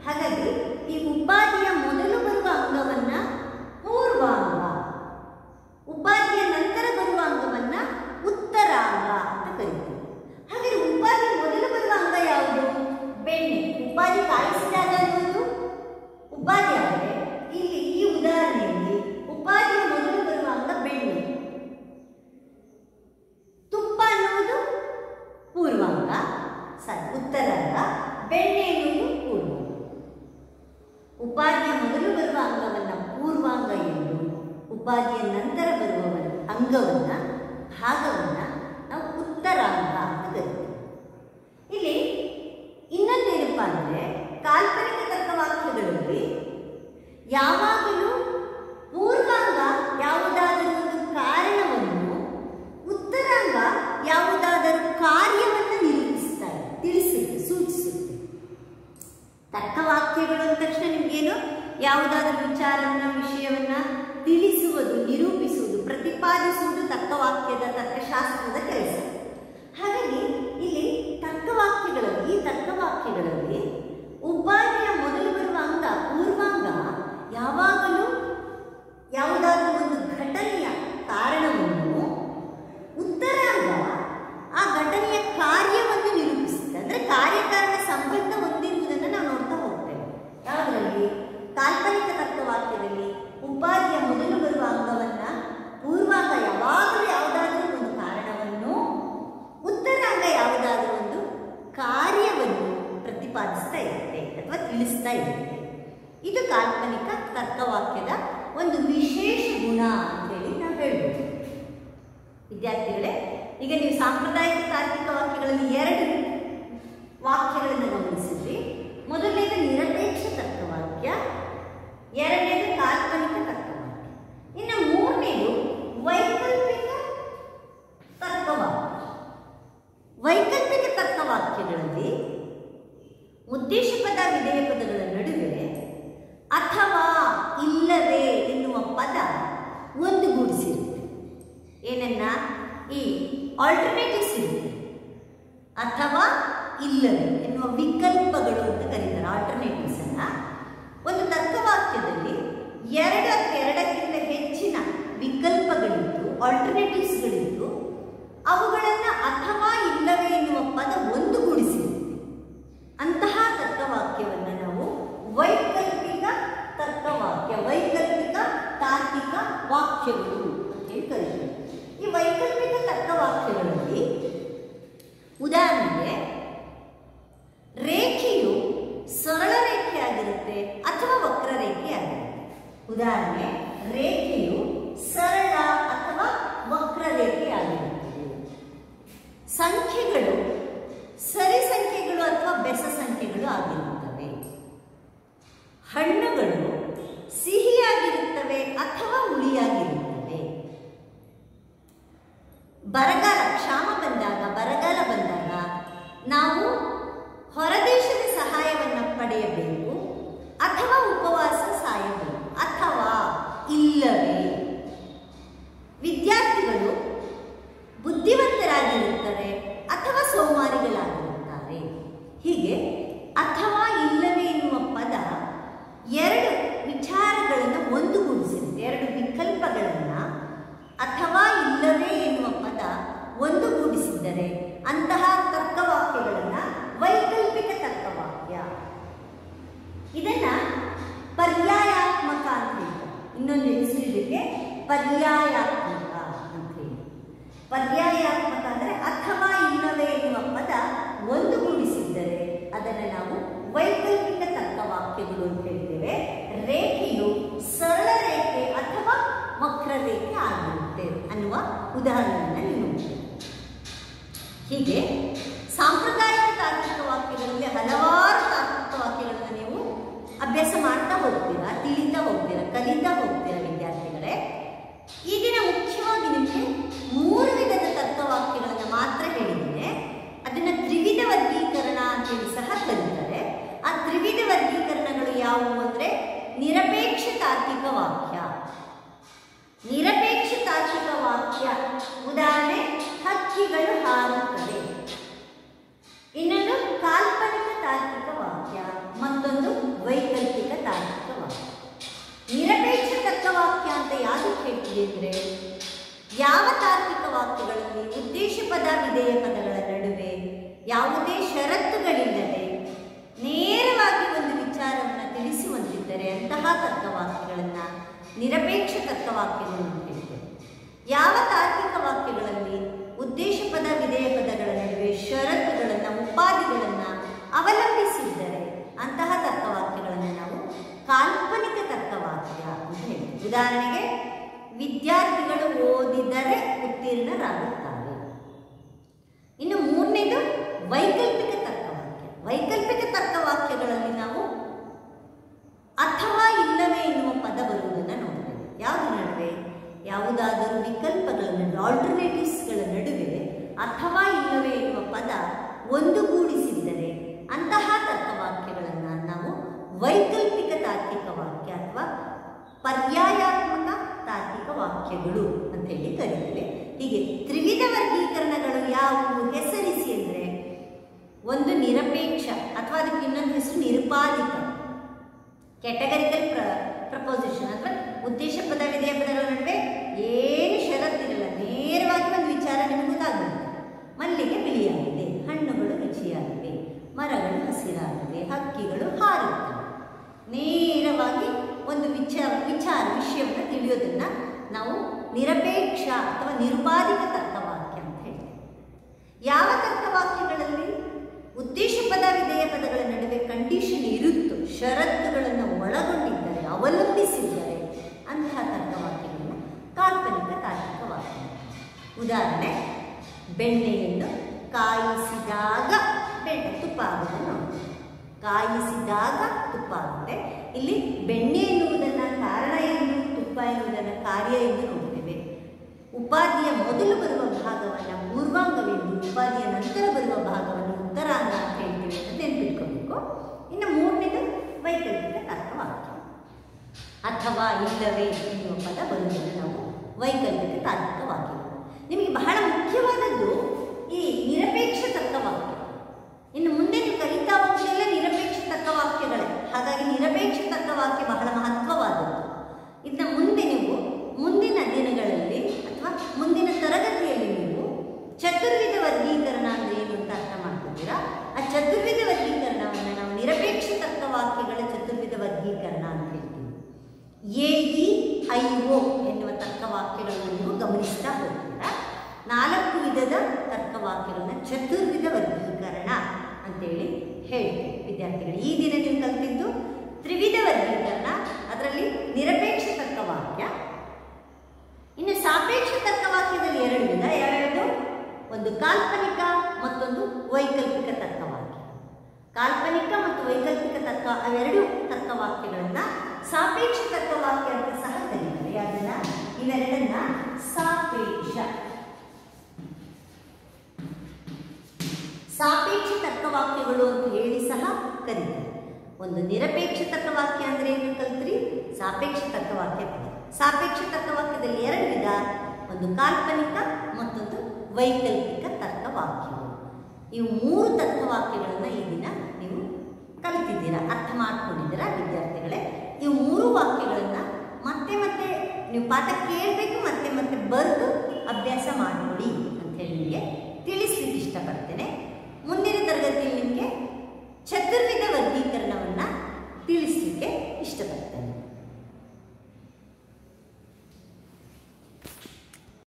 ಹಾಗಾಗಿ ಈ ಉಪಾಧಿಯ ಮೊದಲು ಬರುವ ಅಂಗವನ್ನ ಪೂರ್ವಾಂಗ, ಉಪಾಧಿಯ ನಂತರ ಬರುವ ಅಂಗವನ್ನ ಉತ್ತರಾಂಗ ಅಂತ ಕರೀತೀವಿ. ಹಾಗಾದ್ರೆ ಉಪಾಧಿ ಮೊದಲು ಬರುವ ಅಂಗ ಯಾವುದು? ಬೆಣ್ಣೆ. ಉಪಾಧಿ ಕಾಯಿಸಿದಾಗ ಅನ್ನೋದು ಉಪಾಧಿ ಆದರೆ ಇಲ್ಲಿ ಈ ಉದಾಹರಣೆಯಲ್ಲಿ ಉಪಾಧಿಯ ಮೊದಲು ಬರುವ ಅಂಗ ಬೆಣ್ಣೆ, ತುಪ್ಪ ಅನ್ನುವುದು ಪೂರ್ವಾಂಗ, ಉತ್ತರಾಂಗ, ಬೆಣ್ಣೆ ಎನ್ನುವುದು ಪೂರ್ವಾಂಗ. ಉಪಾಧಿಯ ಮೊದಲು ಬರುವ ಅಂಗವನ್ನ ಪೂರ್ವಾಂಗ ಎಂದು, ಉಪಾಧಿಯ ನಂತರ ಬರುವ ಅಂಗವನ್ನ ಭಾಗವನ್ನ ನಾವು ಉತ್ತರಾಂಗ ಅಂತ ಕರೀತೀವಿ. ಇಲ್ಲಿ ಇನ್ನೊಂದೇನಪ್ಪ ಅಂದರೆ, ಕಾಲ್ಪನಿಕ ತರ್ಕವಾಕ್ಯಗಳಲ್ಲಿ ಯಾವಾಗಲೂ ಪೂರ್ವಾಂಗ ಯಾವುದಾದರೂ ಒಂದು ಕಾರಣವನ್ನು, ಉತ್ತರಾಂಗ ಯಾವುದಾದರೂ ಕಾರ್ಯವನ್ನು ನಿರೂಪಿಸುತ್ತಾರೆ, ತಿಳಿಸುತ್ತೆ, ಸೂಚಿಸುತ್ತೆ. ತರ್ಕವಾಕ್ಯಗಳು ಅಂದ ತಕ್ಷಣ ನಿಮಗೇನು, ಯಾವುದಾದರೂ ವಿಚಾರವನ್ನ, ವಿಷಯವನ್ನ ತಿಳಿಸುವುದು, ನಿರೂಪಿಸುವುದು, ಪ್ರತಿಪಾದಿಸುವುದು ತರ್ಕವಾಕ್ಯದ, ತರ್ಕಶಾಸ್ತ್ರದ ಕೆಲಸ. ಹಾಗಾಗಿ ಇಲ್ಲಿ ತರ್ಕವಾಕ್ಯಗಳಲ್ಲಿ, ಈ ತರ್ಕವಾಕ್ಯಗಳಲ್ಲಿ ಉಪಾಧಿಯ ಮೊದಲು ಬರುವ ಅಂಗ ಪೂರ್ವಾಂಗ ಯಾವಾಗಲೂ ಯಾವುದಾದರೂ ಒಂದು ಘಟನೆಯ ಕಾರಣವನ್ನು, ಉತ್ತರಾಂಗ ಆ ಘಟನೆಯ ಕಾರ್ಯವನ್ನು ನಿರೂಪಿಸುತ್ತೆ. ಅಂದರೆ ಕಾರ್ಯಕಾರಣ ಸಂಬಂಧ ಹೊಂದಿರುವುದನ್ನು ನಾವು ನೋಡ್ತಾ ಹೋಗ್ತೇವೆ. ಯಾವುದರಲ್ಲಿ? ಕಾಲ್ಪನಿಕ ತರ್ಕವಾಕ್ಯದಲ್ಲಿ ಉಪಾಧಿಯ ಮೊದಲು ಬರುವ ಅಂಗವನ್ನ ಪೂರ್ವಾಂಗ ಯಾವಾಗಲೂ ಯಾವುದಾದರೂ ಒಂದು ಕಾರಣವನ್ನು, ಉತ್ತರಾಂಗ ಯಾವುದಾದರೂ ಒಂದು ಕಾರ್ಯವನ್ನು ಪ್ರತಿಪಾದಿಸ್ತಾ ಇರುತ್ತೆ ಅಥವಾ ತಿಳಿಸ್ತಾ ಇರುತ್ತೆ. ಇದು ಕಾಲ್ಪನಿಕ ತರ್ಕವಾಕ್ಯದ ಒಂದು ವಿಶೇಷ ಗುಣ ಅಂತೇಳಿ ನಾವು ಹೇಳ್ಬೋದು. ವಿದ್ಯಾರ್ಥಿಗಳೇ, ಈಗ ನೀವು ಸಾಂಪ್ರದಾಯಿಕ ತಾರ್ಕಿಕ ವಾಕ್ಯಗಳಲ್ಲಿ 2 ವಾಕ್ಯಗಳನ್ನು ಗಮನಿಸಿದ್ರಿ. ಮೊದಲನೇದು ನಿರಪೇಕ್ಷ ತರ್ಕವಾಕ್ಯ, ಎರಡನೇದು ಕಾಲ್ಪನಿಕ ತರ್ಕವಾಕ್ಯ. ಇನ್ನು ಮೂರನೇದು ವೈಕಲ್ಪಿಕ ತರ್ಕವಾಕ್ಯ. ವೈಕಲ್ಪಿಕ ತರ್ಕವಾಕ್ಯಗಳಲ್ಲಿ ಉದ್ದೇಶ ಪದ, ವಿಧೇಯ ಪದಗಳ ನಡುವೆ ಅಥವಾ, ಇಲ್ಲವೇ ಎನ್ನುವ ಪದ ಒಂದುಗೂಡಿಸಿರುತ್ತೆ. ಏನನ್ನ? ಈ ಆಲ್ಟರ್ನೇಟಿವ್ಸ್ ಇರುತ್ತೆ. ಅಥವಾ, ಇಲ್ಲವೇ ಎನ್ನುವ ವಿಕಲ್ಪಗಳು ಅಂತ ಕರೀತಾರೆ. ಆಲ್ಟರ್ನೇಟಿವ್ಸ್ ಅನ್ನ ಒಂದು ತರ್ಕವಾಕ್ಯದಲ್ಲಿ 2 ಅಥವಾ 2ಕ್ಕಿಂತ ಹೆಚ್ಚಿನ ವಿಕಲ್ಪಗಳಿದ್ದು, ಆಲ್ಟರ್ನೇಟಿವ್ಸ್ಗಳಿದ್ದು, ಅವುಗಳನ್ನು ಅಥವಾ, ಇಲ್ಲವೇ ಎನ್ನುವ ಪದ ಒಂದುಗೂಡಿಸಿರುತ್ತೆ. ಅಂತಹ ತರ್ಕವಾಕ್ಯವನ್ನು ನಾವು ವೈಕಲ್ಪಿಕ ತರ್ಕವಾಕ್ಯ, ವೈಕಲ್ಪಿಕ ತಾರ್ಕಿಕ ವಾಕ್ಯಗಳು ಅಂತೇಳಿ ಕರೀತೀವಿ. ಈ ವೈಕಲ್ಪಿಕ ತರ್ಕವಾಕ್ಯಗಳಲ್ಲಿ ಉದಾಹರಣೆಗೆ ರೇಖೆಯು ಸರಳ ರೇಖೆಯಾಗಿರುತ್ತೆ ಅಥವಾ ವಕ್ರರೇಖೆಯಾಗಿರುತ್ತೆ. ಉದಾಹರಣೆ, ರೇಖೆಯು ಸರಳ ಅಥವಾ ವಕ್ರರೇಖೆಯಾಗಿರುತ್ತದೆ. ಸಂಖ್ಯೆಗಳು ಸರಿ ಸಂಖ್ಯೆಗಳು ಅಥವಾ ಬೆಸ ಸಂಖ್ಯೆಗಳು ಆಗಿರುತ್ತವೆ. ಹಣ್ಣುಗಳು ಸಿಹಿಯಾಗಿರುತ್ತವೆ ಅಥವಾ ಹುಳಿಯಾಗಿರುತ್ತವೆ. ಬರಗಾಲ, ಕ್ಷಾಮ ಬಂದಾಗ, ಬರಗಾಲ ಬಂದಾಗ ನಾವು ಹೊರದೇಶದ ಸಹಾಯವನ್ನು ಪಡೆಯಬೇಕು ಅಥವಾ ಉಪವಾಸ ಸಾಯಬೇಕು, ಅಥವಾ ಇಲ್ಲವೇ ವಿದ್ಯಾರ್ಥಿಗಳು ಅಂತಹ ತರ್ಕವಾಕ್ಯಗಳನ್ನು ವೈಕಲ್ಪಿಕ ತರ್ಕವಾಕ್ಯ. ಇದನ್ನ ಪರ್ಯಾಯಾತ್ಮಕ ಅಂತ ಹೇಳ್ತಾರೆ. ಇನ್ನೊಂದು ಹೆಸರು ಇದಕ್ಕೆ ಪರ್ಯಾಯಾತ್ಮಕ ಅಂತ ಹೇಳಿ. ಪರ್ಯಾಯಾತ್ಮಕ ಅಂದರೆ ಅಥವಾ ಇಲ್ಲವೇ ಎನ್ನುವ ಪದ ಒಂದುಗೂಡಿಸಿದ್ದರೆ ಅದನ್ನು ನಾವು ವೈಕಲ್ಪಿಕ ತರ್ಕವಾಕ್ಯಗಳು ಅಂತ ಹೇಳ್ತೇವೆ. ರೇಖೆಯು ಸರಳ ರೇಖೆ ಅಥವಾ ವಕ್ರರೇಖೆ ಆಗಿರುತ್ತೆ ಅನ್ನುವ ಉದಾಹರಣೆಯನ್ನು ನೀವು ನೋಡ್ತೀವಿ. ಹೀಗೆ ಸಾಂಪ್ರದಾಯಿಕ ತಾರ್ಕಿಕ ವಾಕ್ಯಗಳಲ್ಲಿ ಹಲವಾರು ತಾರ್ಕಿಕ ವಾಕ್ಯಗಳನ್ನು ನೀವು ಅಭ್ಯಾಸ ಮಾಡ್ತಾ ಹೋಗ್ತೀರಾ, ತಿಳಿತಾ ಹೋಗ್ತೀರಾ, ಕಲಿತಾ ಹೋಗ್ತೀರಾ ವಿದ್ಯಾರ್ಥಿಗಳೇ. ಈ ದಿನ ಮುಖ್ಯವಾಗಿ ನಿಮಗೆ 3 ವಿಧದ ತರ್ಕವಾಕ್ಯಗಳನ್ನು ಮಾತ್ರ ಹೇಳಿದ್ದೇನೆ. ಅದನ್ನು ತ್ರಿವಿಧ ವರ್ಗೀಕರಣ ಅಂತೇಳಿ ಸಹ ಕರೀತಾರೆ. ಆ ತ್ರಿವಿಧ ವರ್ಗೀಕರಣಗಳು ಯಾವುವು ಅಂದರೆ ನಿರಪೇಕ್ಷ ತಾರ್ಕಿಕ ವಾಕ್ಯ. ನಿರಪೇಕ್ಷ ತಾರ್ಕಿಕ ವಾಕ್ಯ ಉದಾಹರಣೆ ಹಕ್ಕಿಗಳು ಹಾರುತ್ತವೆ. ಇನ್ನೊಂದು ಕಾಲ್ಪನಿಕ ತಾರ್ಕಿಕ ವಾಕ್ಯ, ಮತ್ತೊಂದು ವೈಕಲ್ಪಿಕ ತಾರ್ಕಿಕ ವಾಕ್ಯ. ನಿರಪೇಕ್ಷ ತರ್ಕವಾಕ್ಯ ಅಂತ ಯಾವುದು ಹೇಳ್ತೀವಿ ಅಂದರೆ ಯಾವ ತಾರ್ಕಿಕ ವಾಕ್ಯಗಳಲ್ಲಿ ಉದ್ದೇಶ ಪದ ವಿಧೇಯ ಪದಗಳ ನಡುವೆ ಯಾವುದೇ ಷರತ್ತುಗಳಿಲ್ಲದೆ ನೇರವಾಗಿ ಒಂದು ವಿಚಾರವನ್ನು ತಿಳಿಸುವಂತಿದ್ದರೆ ಅಂತಹ ತರ್ಕವಾಕ್ಯಗಳನ್ನು ನಿರಪೇಕ್ಷ ತರ್ಕವಾಕ್ಯಗಳು ಅಂತ ಹೇಳ್ತೇವೆ. ಯಾವ ತಾರ್ಕಿಕ ವಾಕ್ಯಗಳಲ್ಲಿ ಉದ್ದೇಶ ಪದ ವಿಧೇಯ ಪದಗಳ ನಡುವೆ ಷರತ್ತುಗಳನ್ನು ಉಪಾಧಿಗಳನ್ನು ಅವಲಂಬಿಸಿದ್ದರೆ ಅಂತಹ ತರ್ಕವಾಕ್ಯಗಳನ್ನು ನಾವು ಕಾಲ್ಪನಿಕ ತರ್ಕವಾಕ್ಯ ಅಂತ ಹೇಳ್ತೀವಿ. ಉದಾಹರಣೆಗೆ ವಿದ್ಯಾರ್ಥಿಗಳು ಓದಿದರೆ ಉತ್ತೀರ್ಣರಾಗುತ್ತಾರೆ. ಇನ್ನು 3ನೇದು ವೈಕಲ್ಪಿಕ ತರ್ಕವಾಕ್ಯ. ವೈಕಲ್ಪಿಕ ತರ್ಕವಾಕ್ಯಗಳಲ್ಲಿ ನಾವು ಅಥವಾ ಇಲ್ಲವೇ ಎನ್ನುವ ಪದ ಬರುವುದನ್ನು ನೋಡ್ತೇವೆ. ಯಾವುದ್ರ ನಡುವೆ ಯಾವುದಾದರೂ ವಿಕಲ್ಪಗಳ ನಡುವೆ ಆಲ್ಟರ್ನೇಟಿವ್ಸ್ಗಳ ನಡುವೆ ಅಥವಾ ಇಲ್ಲವೇ ಎನ್ನುವ ಪದ ಒಂದುಗೂಡಿಸಿದ್ದರೆ ಅಂತಹ ತರ್ಕವಾಕ್ಯಗಳನ್ನು ನಾವು ವೈಕಲ್ಪಿಕ ತಾರ್ಕಿಕ ವಾಕ್ಯ ಅಥವಾ ಪರ್ಯಾಯಾತ್ಮಕ ತಾರ್ಕಿಕ ವಾಕ್ಯಗಳು ಅಂತ ಹೇಳಿ ಕರೀತೇವೆ. ಹೀಗೆ ತ್ರಿವಿಧ ವರ್ಗೀಕರಣಗಳು ಯಾವುವು ಹೆಸರಿಸಿ ಅಂದರೆ ಒಂದು ನಿರಪೇಕ್ಷ ಅಥವಾ ಅದಕ್ಕೆ ಇನ್ನೊಂದು ಹೆಸರು ನಿರುಪಾಧಿಕ. ಕ್ಯಾಟಗರಿಕಲ್ ಪ್ರಪೋಸಿಷನ್ ಅಥವಾ ಉದ್ದೇಶ ಪದ ವಿಧೇಯ ಪದಗಳ ನಡುವೆ ಏನು ಷರತ್ತಿರಲ್ಲ, ನೇರವಾಗಿ ಒಂದು ವಿಚಾರ ನಿಮಗೆ ಗೊತ್ತಾಗುತ್ತೆ. ಮಲ್ಲಿಗೆ ಬಿಳಿಯಾಗಿದೆ, ಹಣ್ಣುಗಳು ರುಚಿಯಾಗಿವೆ, ಮರಗಳು ಹಸಿರಾಗಿವೆ, ಹಕ್ಕಿಗಳು ಹಾರುತ್ತವೆ. ನೇರವಾಗಿ ಒಂದು ವಿಷಯವನ್ನು ತಿಳಿಯೋದನ್ನು ನಾವು ನಿರಪೇಕ್ಷ ಅಥವಾ ನಿರುಪಾಧಿಕ ತರ್ಕವಾಕ್ಯ ಅಂತ ಹೇಳ್ತೇವೆ. ಯಾವ ತರ್ಕವಾಕ್ಯಗಳಲ್ಲಿ ಉದ್ದೇಶ ಪದ ವಿಧೇಯ ಪದಗಳ ನಡುವೆ ಕಂಡೀಷನ್ ಇರುತ್ತೋ, ಷರತ್ತುಗಳನ್ನು ಒಳಗೊಂಡಿದ್ದರೆ, ಅವಲಂಬಿಸಿದ್ದರೆ ಅಂತಹ ತರ್ಕವಾಕ್ಯಗಳನ್ನು ಕಾಲ್ಪನಿಕ ತಾರ್ಕಿಕ ವಾಕ್ಯ. ಉದಾಹರಣೆ ಬೆಣ್ಣೆಯನ್ನು ಕಾಯಿಸಿದಾಗ ತುಪ್ಪ ಆಗುವುದನ್ನು ನೋಡ್ತೀವಿ. ಕಾಯಿಸಿದಾಗ ತುಪ್ಪ ಆಗುತ್ತೆ. ಇಲ್ಲಿ ಬೆಣ್ಣೆ ಎನ್ನುವುದನ್ನು ಕಾರಣ ಎಂದು, ತುಪ್ಪ ಎನ್ನುವುದನ್ನು ಕಾರ್ಯ ಎಂದು ನೋಡ್ತೇವೆ. ಉಪಾಧಿಯ ಮೊದಲು ಬರುವ ಭಾಗವನ್ನು ಪೂರ್ವಾಂಗವೆಂದು, ಉಪಾಧಿಯ ನಂತರ ಬರುವ ಭಾಗವನ್ನು ಉತ್ತರಾಂಗ ಅಂತ ಹೇಳ್ತೇವೆ ಅಂತ ನೆನಪಿಟ್ಕೋಬೇಕು. ಇನ್ನು 3ನೇದು ವೈಕಲ್ಪಿಕ ತರ್ಕವಾಕ್ಯ. ಅಥವಾ ಇಲ್ಲವೇ ಎನ್ನುವ ಪದ ಬರುವುದನ್ನು ನಾವು ವೈಕಲ್ಪಿಕ ತಾರ್ಕಿಕ ವಾಕ್ಯಗಳು. ನಿಮಗೆ ಬಹಳ ಮುಖ್ಯವಾದದ್ದು ಈ ನಿರಪೇಕ್ಷ ತರ್ಕವಾಕ್ಯ. ಇನ್ನು ಮುಂದೆ ನೀವು ಕಲಿತಾ ಹೋಗಲೆಲ್ಲ ನಿರಪೇಕ್ಷ ತರ್ಕವಾಕ್ಯಗಳೇ. ಹಾಗಾಗಿ ನಿರಪೇಕ್ಷ ತರ್ಕವಾಕ್ಯ ಬಹಳ ಮಹತ್ವವಾದದ್ದು. ಇದನ್ನ ಮುಂದೆ ನೀವು ಮುಂದಿನ ದಿನಗಳಲ್ಲಿ ಅಥವಾ ಮುಂದಿನ ತರಗತಿಯಲ್ಲಿ ನೀವು ಚತುರ್ವಿಧ ವರ್ಗೀಕರಣ ಅಂದರೆ ಏನು ಅಂತ ಅರ್ಥ ಮಾಡ್ಕೊತೀರಾ. ಆ ಚತುರ್ವಿಧ ವರ್ಗೀಕರಣವನ್ನು ನಾವು ನಿರಪೇಕ್ಷ ತರ್ಕವಾಕ್ಯಗಳ ಚತುರ್ವಿಧ ವರ್ಗೀಕರಣ ಅಂತ ಹೇಳ್ತೀವಿ. AEIO ಎನ್ನುವ ತರ್ಕವಾಕ್ಯಗಳನ್ನು ನೀವು ಗಮನಿಸ್ತಾ ಹೋಗ್ತೀರಾ. 4 ವಿಧದ ತರ್ಕವಾಕ್ಯಗಳನ್ನ ಚತುರ್ವಿಧ ವರ್ಗೀಕರಣ ಅಂತೇಳಿ ಹೇಳ್ತೀವಿ ವಿದ್ಯಾರ್ಥಿಗಳು. ಈ ದಿನ ನೀವು ಕಲಿತಿದ್ದು ತ್ರಿವಿಧ ವರ್ಗೀಕರಣ, ಅದರಲ್ಲಿ ನಿರಪೇಕ್ಷ ತರ್ಕವಾಕ್ಯ. ಇನ್ನು ಸಾಪೇಕ್ಷ ತರ್ಕವಾಕ್ಯದಲ್ಲಿ 2 ವಿಧ. ಯಾವ್ಯಾವುದು? ಒಂದು ಕಾಲ್ಪನಿಕ, ಮತ್ತೊಂದು ವೈಕಲ್ಪಿಕ ತರ್ಕವಾಕ್ಯ. ಕಾಲ್ಪನಿಕ ಮತ್ತು ವೈಕಲ್ಪಿಕ ಅವೆರಡು ತರ್ಕವಾಕ್ಯಗಳನ್ನ ಸಾಪೇಕ್ಷ ತರ್ಕವಾಕ್ಯ ಅಂತ ಸಹ ಕರೀತಾರೆ. ಯಾವ್ದನ್ನ? ಇವೆರಡನ್ನ ಸಾಪೇಕ್ಷ ತರ್ಕವಾಕ್ಯಗಳು ಅಂತ ಹೇಳಿ ಸಹ ಕರೀತಾರೆ. ಒಂದು ನಿರಪೇಕ್ಷ ತರ್ಕವಾಕ್ಯ ಅಂದ್ರೆ ಏನು ಕಲ್ತ್ರಿ? ಸಾಪೇಕ್ಷ ತರ್ಕವಾಕ್ಯ. ಸಾಪೇಕ್ಷ ತರ್ಕವಾಕ್ಯದಲ್ಲಿ 2 ವಿಧ. ಒಂದು ಕಾಲ್ಪನಿಕ, ಮತ್ತೊಂದು ವೈಕಲ್ಪಿಕ ತರ್ಕವಾಕ್ಯಗಳು. ಇವು 3 ತರ್ಕವಾಕ್ಯಗಳನ್ನ ಈ ದಿನ ನೀವು ಕಲಿತಿದ್ದೀರಾ, ಅರ್ಥ ಮಾಡ್ಕೊಂಡಿದ್ದೀರಾ ವಿದ್ಯಾರ್ಥಿಗಳೇ. ಇವು 3 ವಾಕ್ಯಗಳನ್ನ ಮತ್ತೆ ಮತ್ತೆ ನೀವು ಪಾಠ ಕೇಳಬೇಕು, ಮತ್ತೆ ಮತ್ತೆ ಬರೆದು ಅಭ್ಯಾಸ ಮಾಡಿ ಅಂತ ಹೇಳಿ ನಿಮಗೆ ತಿಳಿಸ್ಲಿಕ್ಕೆ ಇಷ್ಟ ಇಷ್ಟಪಡ್ತೇನೆ.